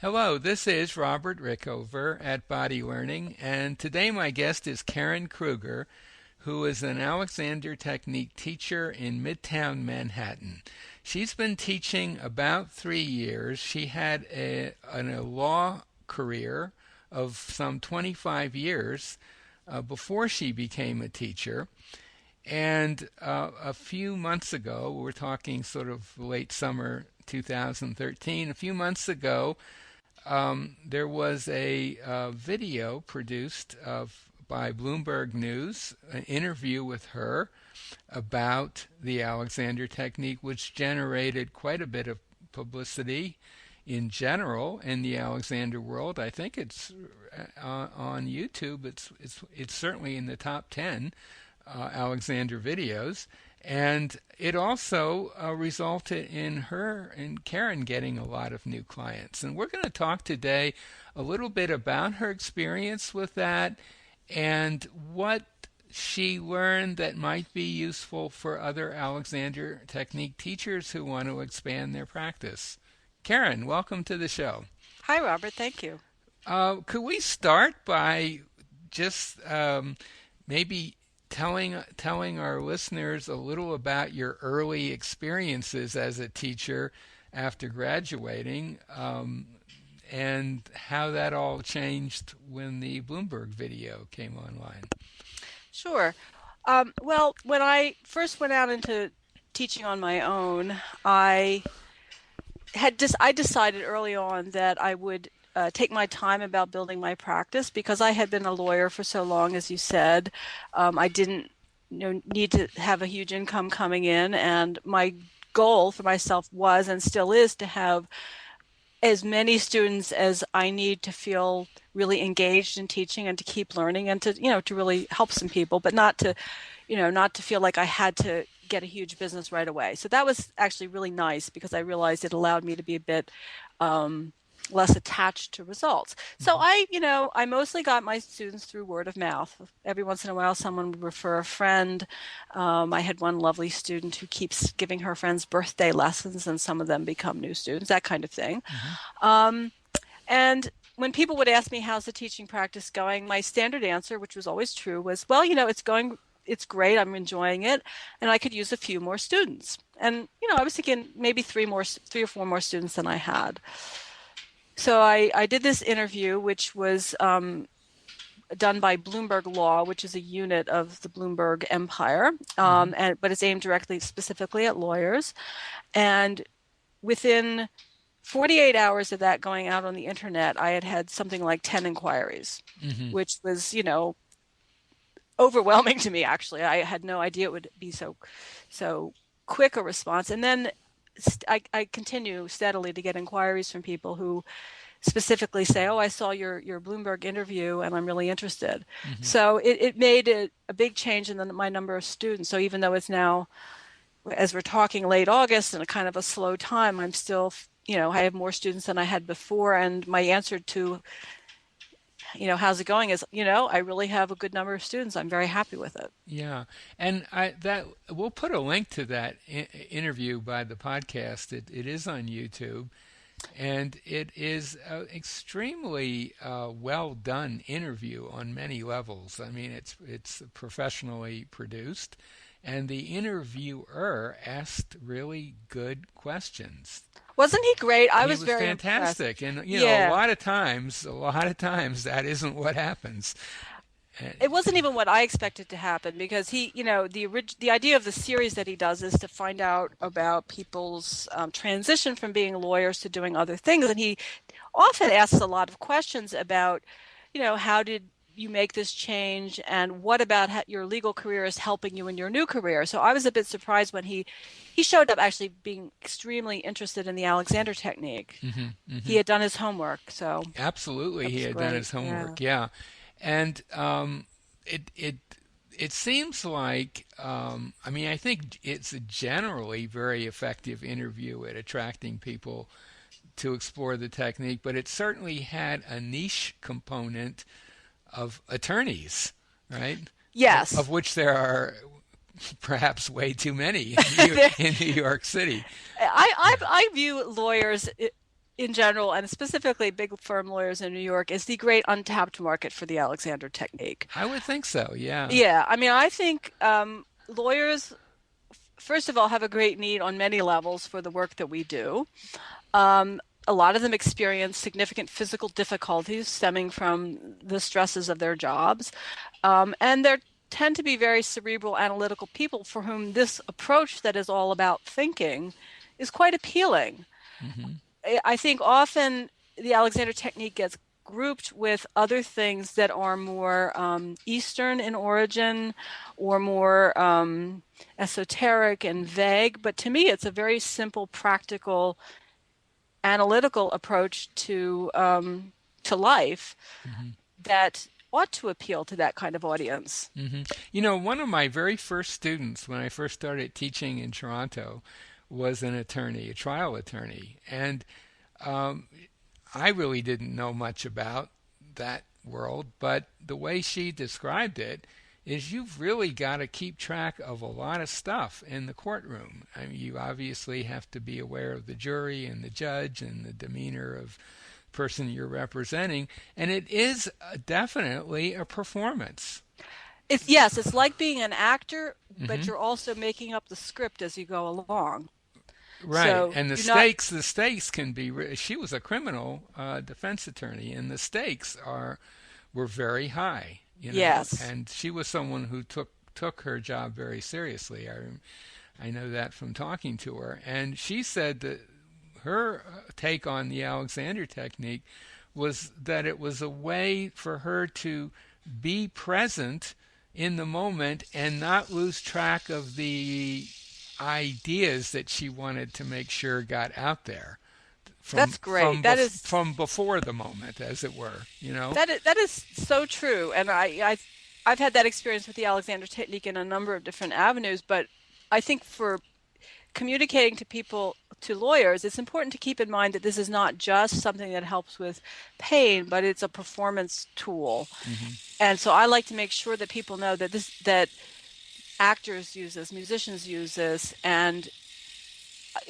Hello, this is Robert Rickover at Body Learning, and today my guest is Karen Kruger, who is an Alexander Technique teacher in Midtown Manhattan. She's been teaching about 3 years. She had a law career of some 25 years before she became a teacher. And a few months ago, we're talking sort of late summer 2013, a few months ago, there was a video produced by Bloomberg News, an interview with her about the Alexander Technique, which generated quite a bit of publicity in general in the Alexander world. I think it's on YouTube. It's certainly in the top 10 Alexander videos. And it also resulted in her and Karen getting a lot of new clients. And we're going to talk today a little bit about her experience with that and what she learned that might be useful for other Alexander Technique teachers who want to expand their practice. Karen, welcome to the show. Hi, Robert. Thank you. Could we start by just maybe telling our listeners a little about your early experiences as a teacher after graduating, and how that all changed when the Bloomberg video came online? Sure. Well, when I first went out into teaching on my own, I decided early on that I would take my time about building my practice because I had been a lawyer for so long, as you said. I didn't need to have a huge income coming in, and my goal for myself was and still is to have as many students as I need to feel really engaged in teaching and to keep learning and to really help some people, but not to feel like I had to get a huge business right away. So that was actually really nice because I realized it allowed me to be a bit less attached to results. So I mostly got my students through word of mouth. Every once in a while, someone would refer a friend. I had one lovely student who keeps giving her friends birthday lessons, and some of them become new students, that kind of thing. And when people would ask me, how's the teaching practice going, my standard answer, which was always true, was, well, it's great. I'm enjoying it, and I could use a few more students. And I was thinking maybe three or four more students than I had. So I did this interview, which was done by Bloomberg Law, which is a unit of the Bloomberg empire, but it's aimed directly, specifically at lawyers. And within 48 hours of that going out on the internet, I had something like 10 inquiries, which was, overwhelming to me, actually. I had no idea it would be so quick a response. And then I continue steadily to get inquiries from people who specifically say, oh, I saw your Bloomberg interview and I'm really interested. So it made a big change in my number of students. So even though it's now, as we're talking, late August and a kind of a slow time, I'm still, I have more students than I had before. And my answer to, how's it going is, I really have a good number of students. I'm very happy with it. Yeah, and we'll put a link to that interview by the podcast. It is on YouTube, and it is an extremely well done interview on many levels. I mean, it's professionally produced, and the interviewer asked really good questions. Wasn't he great? I He was was very fantastic, impressed. and a Yeah. lot of times, that isn't what happens. It wasn't even what I expected to happen because the idea of the series that he does is to find out about people's transition from being lawyers to doing other things, and he often asks a lot of questions about, how did you make this change, and what about your legal career is helping you in your new career. So I was a bit surprised when he showed up actually being extremely interested in the Alexander Technique. He had done his homework, so Absolutely, that he was had done great. his Yeah. homework. Yeah, and it seems like I mean, I think it's a generally very effective interview at attracting people to explore the technique, but it certainly had a niche component of attorneys, right? Of Yes. which there are perhaps way too many in New York City. I view lawyers in general, and specifically big firm lawyers in New York, is the great untapped market for the Alexander Technique. I would think so, yeah. Yeah, I mean, I think lawyers, first of all, have a great need on many levels for the work that we do. A lot of them experience significant physical difficulties stemming from the stresses of their jobs. And they tend to be very cerebral, analytical people for whom this approach that is all about thinking is quite appealing. Hmm. I think often the Alexander Technique gets grouped with other things that are more Eastern in origin or more esoteric and vague. But to me, it's a very simple, practical, analytical approach to life that ought to appeal to that kind of audience. Hmm. You know, one of my very first students when I first started teaching in Toronto was an attorney, a trial attorney, and um, I really didn't know much about that world, but the way she described it is you've really got to keep track of a lot of stuff in the courtroom. I mean, you obviously have to be aware of the jury and the judge and the demeanor of the person you're representing, and it is definitely a performance. Yes, it's like being an actor, but Hmm. you're also making up the script as you go along. Right, So and you're not, the stakes can be. She was a criminal defense attorney, and the stakes are were very high, you know. yes, And she was someone who took her job very seriously. I know that from talking to her, and she said that her take on the Alexander technique was that it was a way for her to be present in the moment and not lose track of the ideas that she wanted to make sure got out there that's great. from before the moment, as it were, you know. That is so true, and I've had that experience with the Alexander Technique in a number of different avenues. But I think for communicating to people, to lawyers, it's important to keep in mind that this is not just something that helps with pain, but it's a performance tool. Hmm. And so I like to make sure that people know that actors use this, musicians use this, and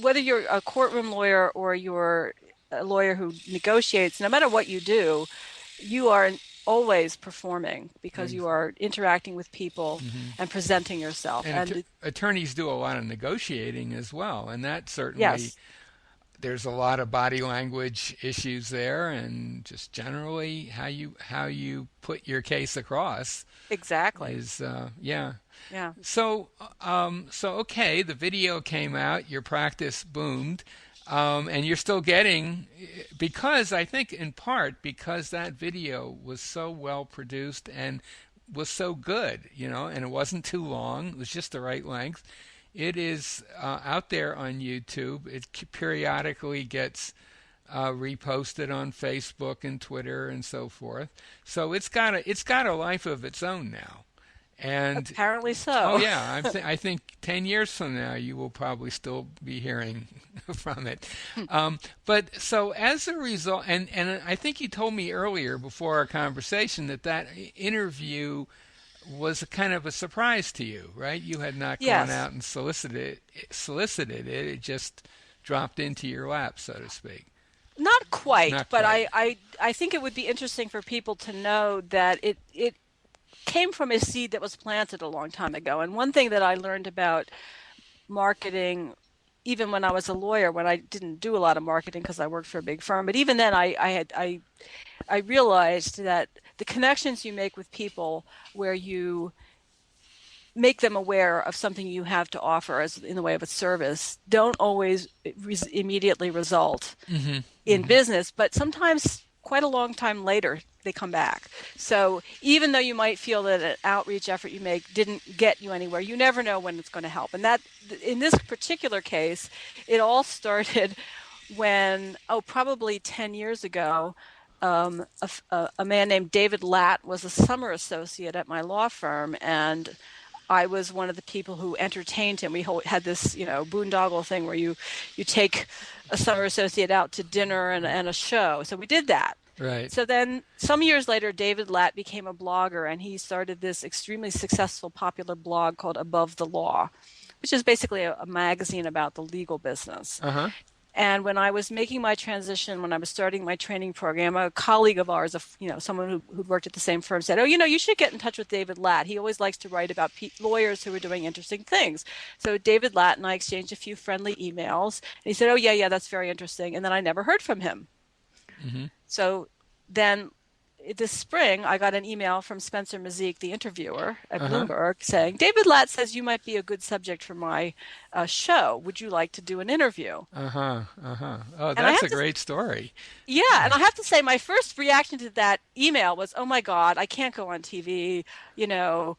whether you're a courtroom lawyer or you're a lawyer who negotiates, no matter what you do, you are always performing because you are interacting with people Hmm. and presenting yourself. And And attorneys do a lot of negotiating as well, and that certainly yes, there's a lot of body language issues there, and just generally how you put your case across exactly. is yeah. Yeah. So okay, the video came out, your practice boomed, and you're still getting, because I think in part because that video was so well produced and was so good, you know, and it wasn't too long, it was just the right length. It is out there on YouTube. It periodically gets reposted on Facebook and Twitter and so forth. So it's got a life of its own now. And Apparently oh so. yeah, I think 10 years from now you will probably still be hearing from it. But so as a result, and I think you told me earlier before our conversation that that interview was a kind of a surprise to you, right? You had not gone Yes. out and solicited it. It just dropped into your lap, so to speak. Not quite, Not but quite. I think it would be interesting for people to know that it came from a seed that was planted a long time ago. And one thing that I learned about marketing, even when I was a lawyer, when I didn't do a lot of marketing because I worked for a big firm, but even then I realized that the connections you make with people where you make them aware of something you have to offer as in the way of a service don't always immediately result Hmm. in Hmm. business, but sometimes quite a long time later they come back. So even though you might feel that an outreach effort you make didn't get you anywhere, you never know when it's going to help. And that in this particular case, it all started when, probably 10 years ago, a man named David Latt was a summer associate at my law firm, and I was one of the people who entertained him. We had this, boondoggle thing where you take a summer associate out to dinner and a show. So we did that. Right. So then some years later, David Latt became a blogger, and he started this extremely successful, popular blog called Above the Law, which is basically a magazine about the legal business. Uh huh. And when I was making my transition, when I was starting my training program, a colleague of ours, someone who'd worked at the same firm said, "Oh, you should get in touch with David Latt. He always likes to write about lawyers who are doing interesting things." So David Latt and I exchanged a few friendly emails. And he said, "Oh, yeah, yeah, that's very interesting." And then I never heard from him. Mm-hmm. So then this spring, I got an email from Spencer Mazik, the interviewer at Uh-huh. Bloomberg, saying, "David Latt says you might be a good subject for my show. Would you like to do an interview?" Uh-huh. Uh-huh. Oh, And I that's have a to great story. Yeah, and I have to say my first reaction to that email was, "Oh my God, I can't go on TV. You know,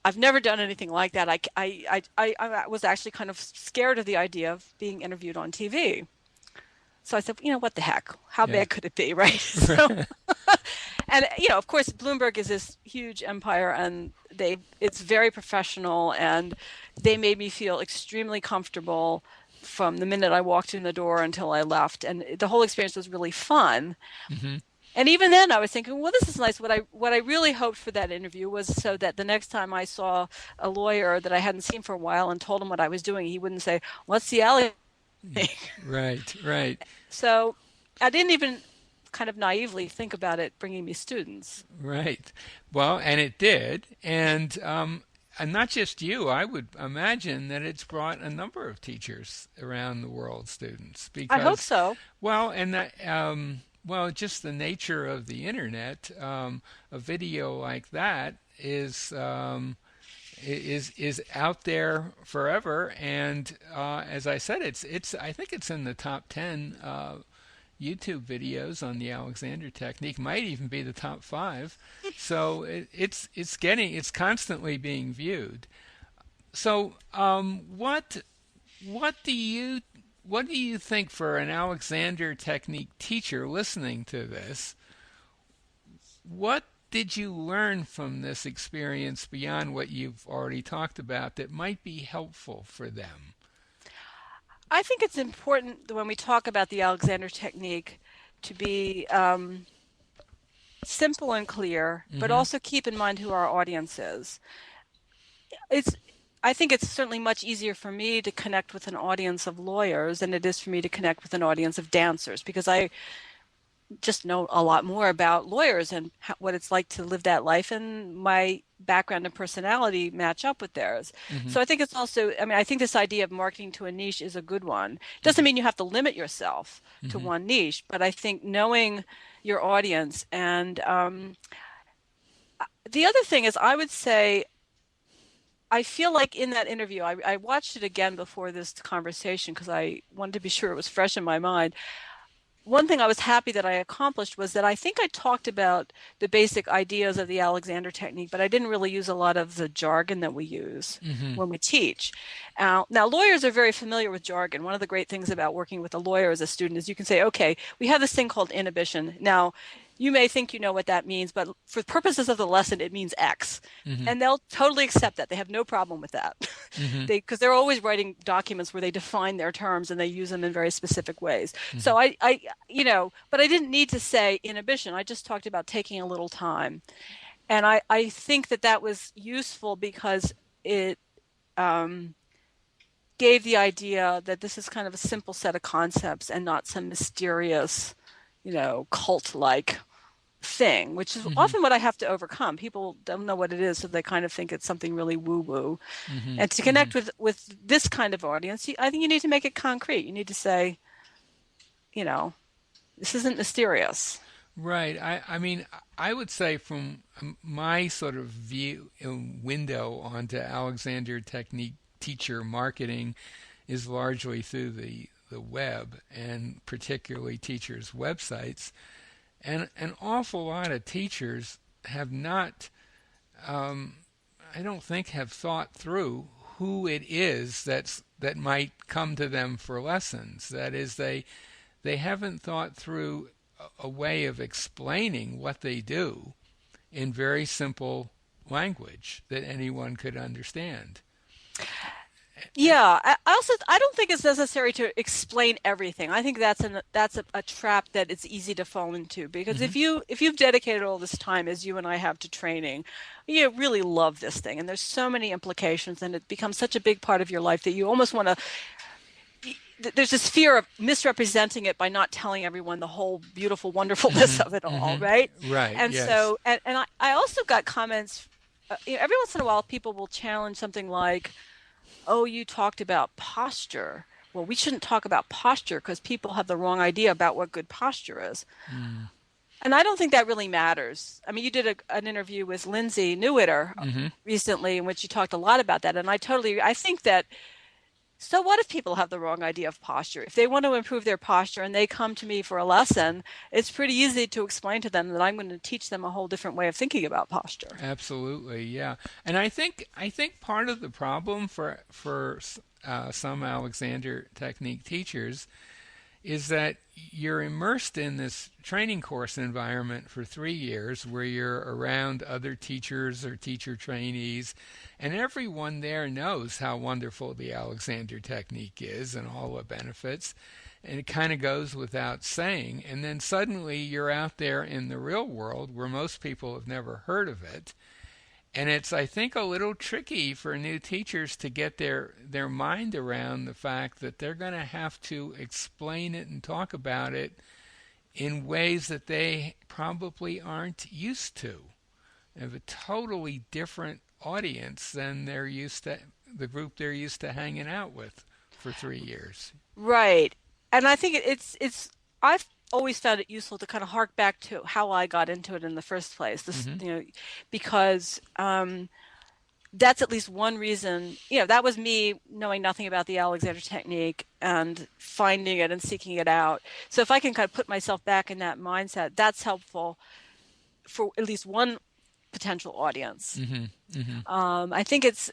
I've never done anything like that. I was actually kind of scared of the idea of being interviewed on TV." So I said, what the heck? How Yeah. bad could it be, right? So, and of course, Bloomberg is this huge empire, and it's very professional, and they made me feel extremely comfortable from the minute I walked in the door until I left, and the whole experience was really fun. Mm-hmm. And even then, I was thinking, well, this is nice. What I really hoped for that interview was so that the next time I saw a lawyer that I hadn't seen for a while and told him what I was doing, he wouldn't say, "What's the alley?" Right, right. So I didn't even kind of naively think about it bringing me students. Right. Well, and it did. And not just you, I would imagine that it's brought a number of teachers around the world, students, I hope because, so. well, and that, just the nature of the internet, a video like that is out there forever. And as I said, it's I think it's in the top 10 YouTube videos on the Alexander Technique, might even be the top five. So it's constantly being viewed. So what do you what do you think for an Alexander Technique teacher listening to this? What did you learn from this experience beyond what you've already talked about that might be helpful for them? I think it's important that when we talk about the Alexander technique to be simple and clear, but Mm-hmm. also keep in mind who our audience is. It's I think it's certainly much easier for me to connect with an audience of lawyers than it is for me to connect with an audience of dancers because I just know a lot more about lawyers and what it's like to live that life, and my background and personality match up with theirs. Mm-hmm. So I think it's also, I mean, I think this idea of marketing to a niche is a good one. It doesn't mean you have to limit yourself to Mm-hmm. one niche, but I think knowing your audience and the other thing is, I would say, I feel like in that interview, I watched it again before this conversation because I wanted to be sure it was fresh in my mind. One thing I was happy that I accomplished was that I think I talked about the basic ideas of the Alexander technique, but I didn't really use a lot of the jargon that we use Mm-hmm. when we teach. Now, lawyers are very familiar with jargon. One of the great things about working with a lawyer as a student is you can say, okay, we have this thing called inhibition. Now, you may think you know what that means, but for purposes of the lesson, it means X. Mm-hmm. And they'll totally accept that. They have no problem with that. Mm-hmm. Because they're always writing documents where they define their terms and they use them in very specific ways. Mm-hmm. So but I didn't need to say inhibition. I just talked about taking a little time. And I think that that was useful because it um, gave the idea that this is kind of a simple set of concepts and not some mysterious, cult-like thing, which is Mm-hmm. often what I have to overcome. People don't know what it is, so they kind of think it's something really woo-woo. Mm-hmm. And to Mm-hmm. connect with this kind of audience, I think you need to make it concrete. You need to say, you know, this isn't mysterious. Right. I mean, I would say from my sort of view window onto Alexander Technique teacher marketing is largely through the web and particularly teachers' websites. And an awful lot of teachers have not, um, I don't think, have thought through who it is that might come to them for lessons. That is, they haven't thought through a way of explaining what they do in very simple language that anyone could understand. Yeah, I don't think it's necessary to explain everything. I think that's a trap that it's easy to fall into because Mm-hmm. if you've dedicated all this time as you and I have to training, you really love this thing, and there's so many implications, and it becomes such a big part of your life that you almost want to there's this fear of misrepresenting it by not telling everyone the whole beautiful wonderfulness of it all, right? Right. And Yes. so, and I also got comments, every once in a while people will challenge something like, oh, you talked about posture. Well, we shouldn't talk about posture because people have the wrong idea about what good posture is. Mm. And I don't think that really matters. I mean, you did an interview with Lindsay Newitter Hmm. recently in which you talked a lot about that. And I think that, so what if people have the wrong idea of posture? If they want to improve their posture and they come to me for a lesson, it's pretty easy to explain to them that I'm going to teach them a whole different way of thinking about posture. Absolutely, yeah. And I think part of the problem for some Alexander Technique teachers is that you're immersed in this training course environment for 3 years where you're around other teachers or teacher trainees, and everyone there knows how wonderful the Alexander Technique is and all the benefits. And it kind of goes without saying. And then suddenly you're out there in the real world where most people have never heard of it, and it's, I think, a little tricky for new teachers to get their mind around the fact that they're going to have to explain it and talk about it in ways that they probably aren't used to. They have a totally different audience than the group they're used to hanging out with for 3 years. Right. And I think I've always found it useful to kind of hark back to how I got into it in the first place. Hmm. Because that's at least one reason, that was me knowing nothing about the Alexander Technique and finding it and seeking it out. So if I can kind of put myself back in that mindset, that's helpful for at least one potential audience. Hmm. Hmm. I think it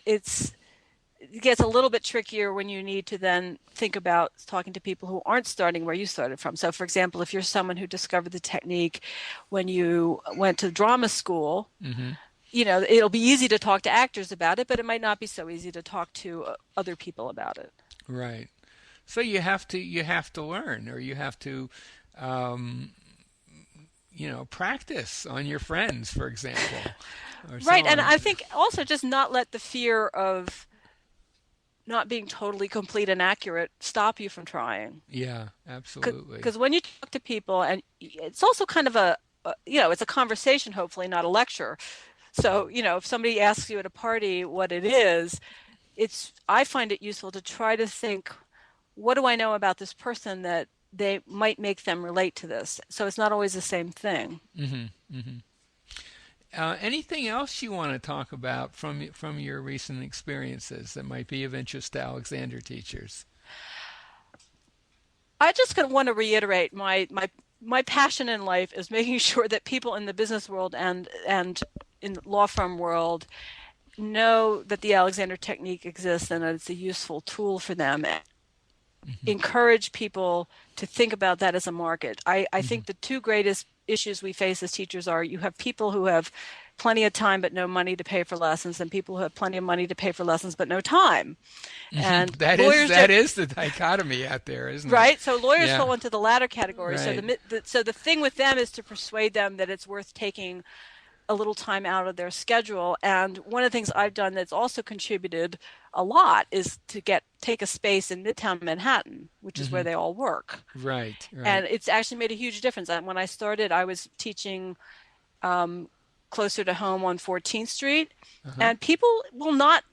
gets a little bit trickier when you need to then think about talking to people who aren't starting where you started from. So, for example, if you're someone who discovered the technique when you went to drama school, Hmm. it'll be easy to talk to actors about it, but it might not be so easy to talk to other people about it. Right. So you have to learn, or you have to um, practice on your friends, for example, or so Right. And on. I think also just not let the fear of not being totally complete and accurate stop you from trying. Yeah, absolutely. Because when you talk to people, and it's also kind of it's a conversation, hopefully, not a lecture. So, if somebody asks you at a party what it is, I find it useful to try to think, what do I know about this person that they might make them relate to this? So it's not always the same thing. Hmm. Hmm. Anything else you want to talk about from your recent experiences that might be of interest to Alexander teachers? I just want to reiterate my passion in life is making sure that people in the business world and in the law firm world know that the Alexander Technique exists and that it's a useful tool for them. Hmm. Encourage people to think about that as a market. I Hmm. think the two greatest issues we face as teachers are you have people who have plenty of time but no money to pay for lessons, and people who have plenty of money to pay for lessons but no time. Hmm. And That is lawyers that don't, is the dichotomy out there, isn't it? right? So lawyers Yeah. fall into the latter category. So Right. the thing with them is to persuade them that it's worth taking a little time out of their schedule. And one of the things I've done that's also contributed a lot is to take a space in Midtown Manhattan, which is where Hmm. they all work. Right. Right. And it's actually made a huge difference. And when I started, I was teaching closer to home on 14th Street, Uh-huh. and people will not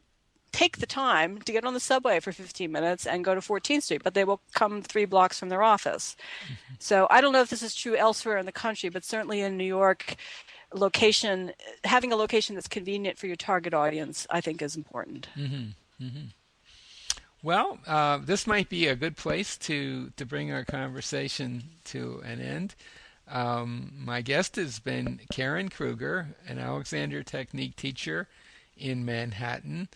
take the time to get on the subway for 15 minutes and go to 14th Street, but they will come 3 blocks from their office. So I don't know if this is true elsewhere in the country, but certainly in New York, having a location that's convenient for your target audience, I think is important. Hmm. Hmm. Well, this might be a good place to bring our conversation to an end. My guest has been Karen Kruger, an Alexander Technique teacher in Manhattan.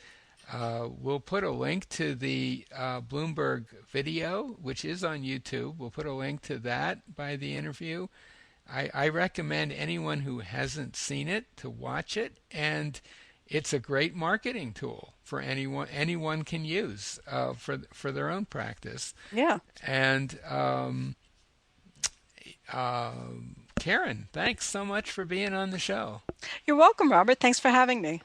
We'll put a link to the Bloomberg video, which is on YouTube. We'll put a link to that by the interview. I recommend anyone who hasn't seen it to watch it, and it's a great marketing tool for anyone can use for their own practice. Yeah. And Karen, thanks so much for being on the show. You're welcome, Robert. Thanks for having me.